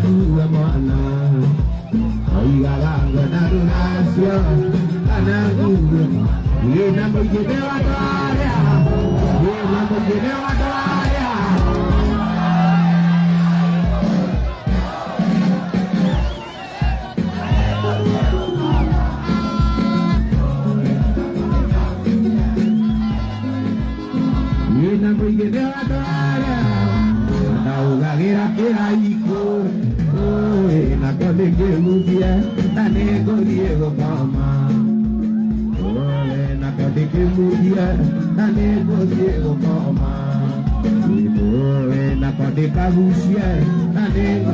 gua mana oiga ganga narunasio kana gua ina mujine watoria ina mujine watoria ina mujine watoria Gira kira iko, na kode ke mudia, tane Diego Palma. Na kode ke mudia, tane Diego Palma. Na kode kabusia, tane